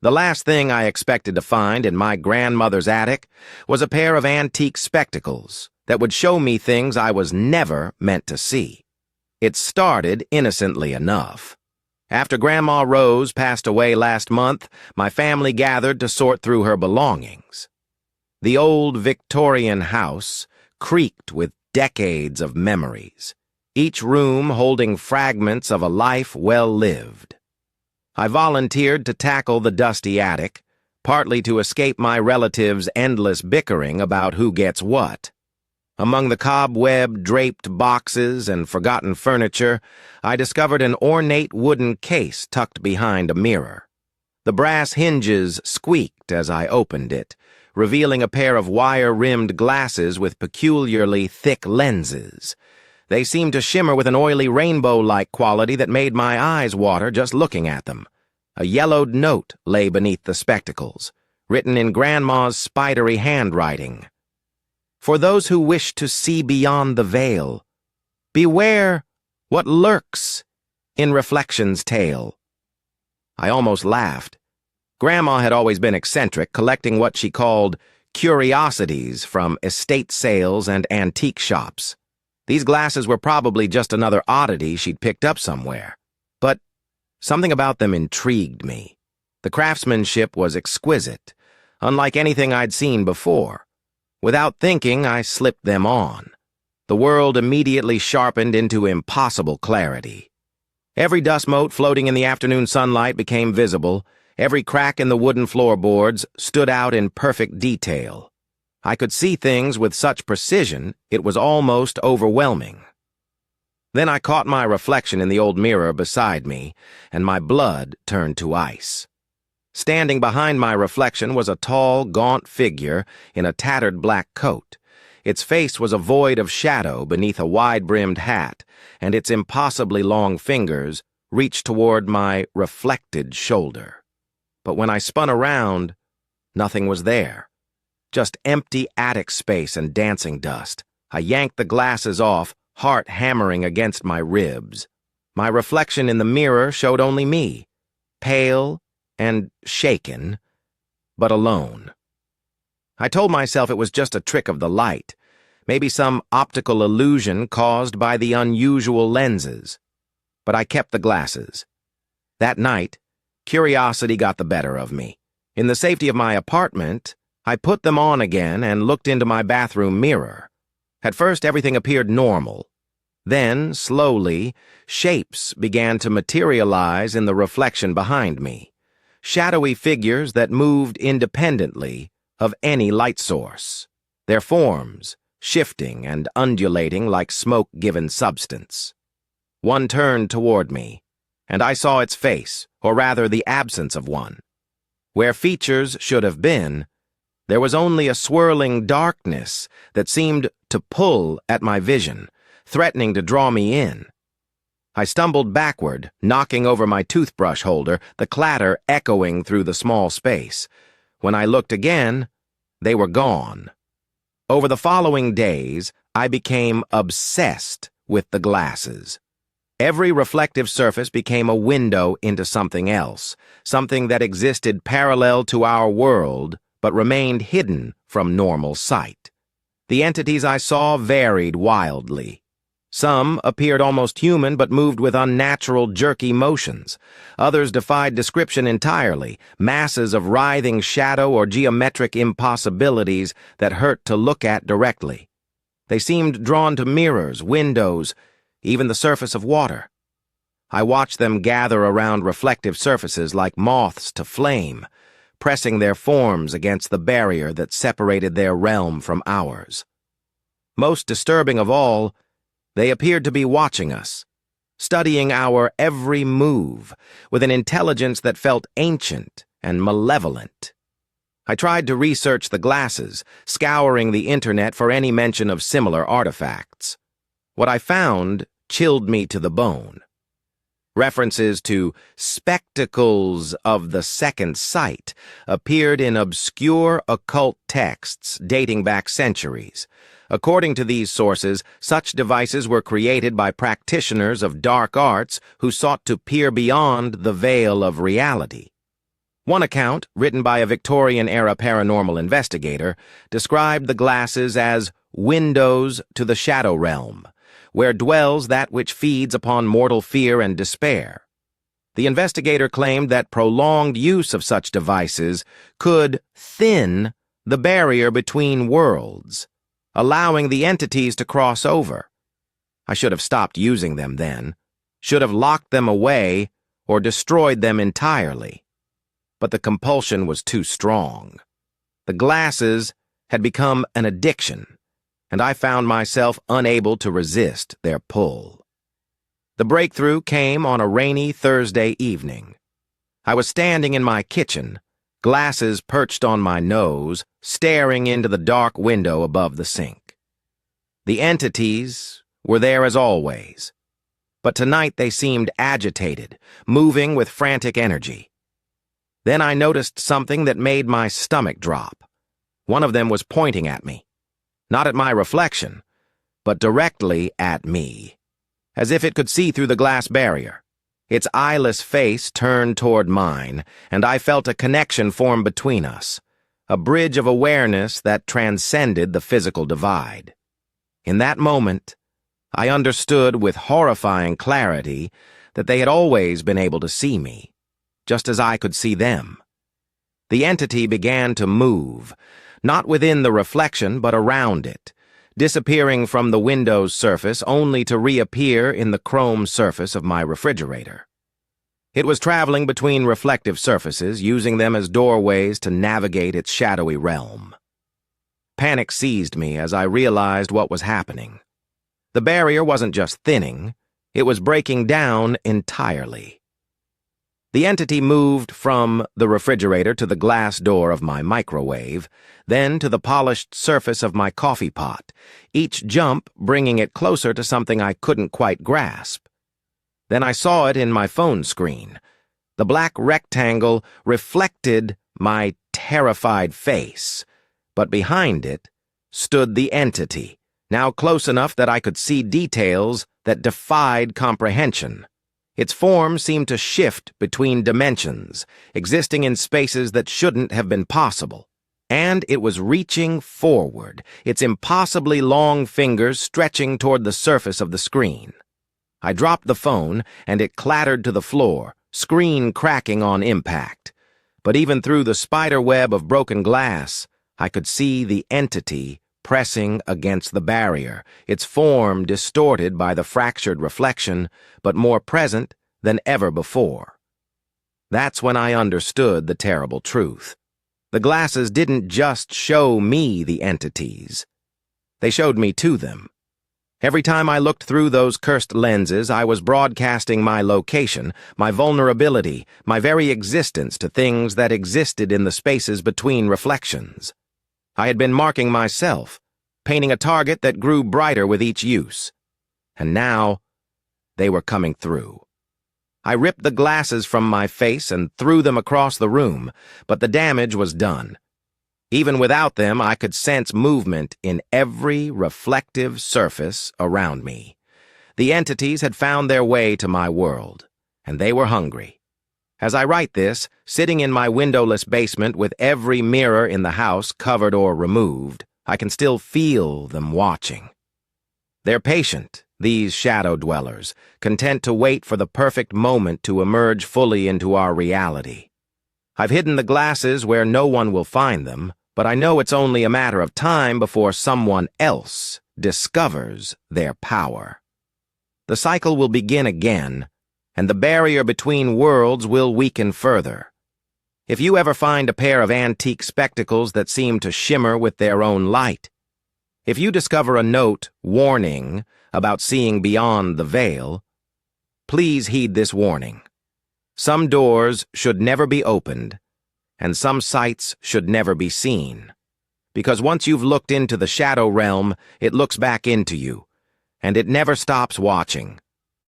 The last thing I expected to find in my grandmother's attic was a pair of antique spectacles that would show me things I was never meant to see. It started innocently enough. After Grandma Rose passed away last month, my family gathered to sort through her belongings. The old Victorian house creaked with decades of memories, each room holding fragments of a life well lived. I volunteered to tackle the dusty attic, partly to escape my relatives' endless bickering about who gets what. Among the cobweb-draped boxes and forgotten furniture, I discovered an ornate wooden case tucked behind a mirror. The brass hinges squeaked as I opened it, revealing a pair of wire-rimmed glasses with peculiarly thick lenses. They seemed to shimmer with an oily rainbow-like quality that made my eyes water just looking at them. A yellowed note lay beneath the spectacles, written in Grandma's spidery handwriting. For those who wish to see beyond the veil, beware what lurks in reflection's tale. I almost laughed. Grandma had always been eccentric, collecting what she called curiosities from estate sales and antique shops. These glasses were probably just another oddity she'd picked up somewhere. But something about them intrigued me. The craftsmanship was exquisite, unlike anything I'd seen before. Without thinking, I slipped them on. The world immediately sharpened into impossible clarity. Every dust mote floating in the afternoon sunlight became visible. Every crack in the wooden floorboards stood out in perfect detail. I could see things with such precision, it was almost overwhelming. Then I caught my reflection in the old mirror beside me, and my blood turned to ice. Standing behind my reflection was a tall, gaunt figure in a tattered black coat. Its face was a void of shadow beneath a wide-brimmed hat, and its impossibly long fingers reached toward my reflected shoulder. But when I spun around, nothing was there. Just empty attic space and dancing dust. I yanked the glasses off, heart hammering against my ribs. My reflection in the mirror showed only me, pale and shaken, but alone. I told myself it was just a trick of the light, maybe some optical illusion caused by the unusual lenses. But I kept the glasses. That night, curiosity got the better of me. In the safety of my apartment, I put them on again and looked into my bathroom mirror. At first, everything appeared normal. Then, slowly, shapes began to materialize in the reflection behind me. Shadowy figures that moved independently of any light source, their forms shifting and undulating like smoke-given substance. One turned toward me, and I saw its face, or rather the absence of one. Where features should have been, there was only a swirling darkness that seemed to pull at my vision, threatening to draw me in. I stumbled backward, knocking over my toothbrush holder, the clatter echoing through the small space. When I looked again, they were gone. Over the following days, I became obsessed with the glasses. Every reflective surface became a window into something else, something that existed parallel to our world, but remained hidden from normal sight. The entities I saw varied wildly. Some appeared almost human but moved with unnatural, jerky motions. Others defied description entirely, masses of writhing shadow or geometric impossibilities that hurt to look at directly. They seemed drawn to mirrors, windows, even the surface of water. I watched them gather around reflective surfaces like moths to flame, pressing their forms against the barrier that separated their realm from ours. Most disturbing of all, they appeared to be watching us, studying our every move with an intelligence that felt ancient and malevolent. I tried to research the glasses, scouring the internet for any mention of similar artifacts. What I found chilled me to the bone. References to spectacles of the second sight appeared in obscure occult texts dating back centuries. According to these sources, such devices were created by practitioners of dark arts who sought to peer beyond the veil of reality. One account, written by a Victorian-era paranormal investigator, described the glasses as windows to the shadow realm, where dwells that which feeds upon mortal fear and despair. The investigator claimed that prolonged use of such devices could thin the barrier between worlds, allowing the entities to cross over. I should have stopped using them then, should have locked them away, or destroyed them entirely. But the compulsion was too strong. The glasses had become an addiction, and I found myself unable to resist their pull. The breakthrough came on a rainy Thursday evening. I was standing in my kitchen, glasses perched on my nose, staring into the dark window above the sink. The entities were there as always, but tonight they seemed agitated, moving with frantic energy. Then I noticed something that made my stomach drop. One of them was pointing at me. Not at my reflection, but directly at me, as if it could see through the glass barrier. Its eyeless face turned toward mine, and I felt a connection form between us, a bridge of awareness that transcended the physical divide. In that moment, I understood with horrifying clarity that they had always been able to see me, just as I could see them. The entity began to move, not within the reflection but around it, disappearing from the window's surface only to reappear in the chrome surface of my refrigerator. It was traveling between reflective surfaces, using them as doorways to navigate its shadowy realm. Panic seized me as I realized what was happening. The barrier wasn't just thinning, it was breaking down entirely. The entity moved from the refrigerator to the glass door of my microwave, then to the polished surface of my coffee pot, each jump bringing it closer to something I couldn't quite grasp. Then I saw it in my phone screen. The black rectangle reflected my terrified face, but behind it stood the entity, now close enough that I could see details that defied comprehension. Its form seemed to shift between dimensions, existing in spaces that shouldn't have been possible. And it was reaching forward, its impossibly long fingers stretching toward the surface of the screen. I dropped the phone, and it clattered to the floor, screen cracking on impact. But even through the spider web of broken glass, I could see the entity pressing against the barrier, its form distorted by the fractured reflection, but more present than ever before. That's when I understood the terrible truth. The glasses didn't just show me the entities. They showed me to them. Every time I looked through those cursed lenses, I was broadcasting my location, my vulnerability, my very existence to things that existed in the spaces between reflections. I had been marking myself, painting a target that grew brighter with each use. And now, they were coming through. I ripped the glasses from my face and threw them across the room, but the damage was done. Even without them, I could sense movement in every reflective surface around me. The entities had found their way to my world, and they were hungry. As I write this, sitting in my windowless basement with every mirror in the house covered or removed, I can still feel them watching. They're patient, these shadow dwellers, content to wait for the perfect moment to emerge fully into our reality. I've hidden the glasses where no one will find them, but I know it's only a matter of time before someone else discovers their power. The cycle will begin again, and the barrier between worlds will weaken further. If you ever find a pair of antique spectacles that seem to shimmer with their own light, if you discover a note warning about seeing beyond the veil, please heed this warning. Some doors should never be opened, and some sights should never be seen. Because once you've looked into the shadow realm, it looks back into you, and it never stops watching.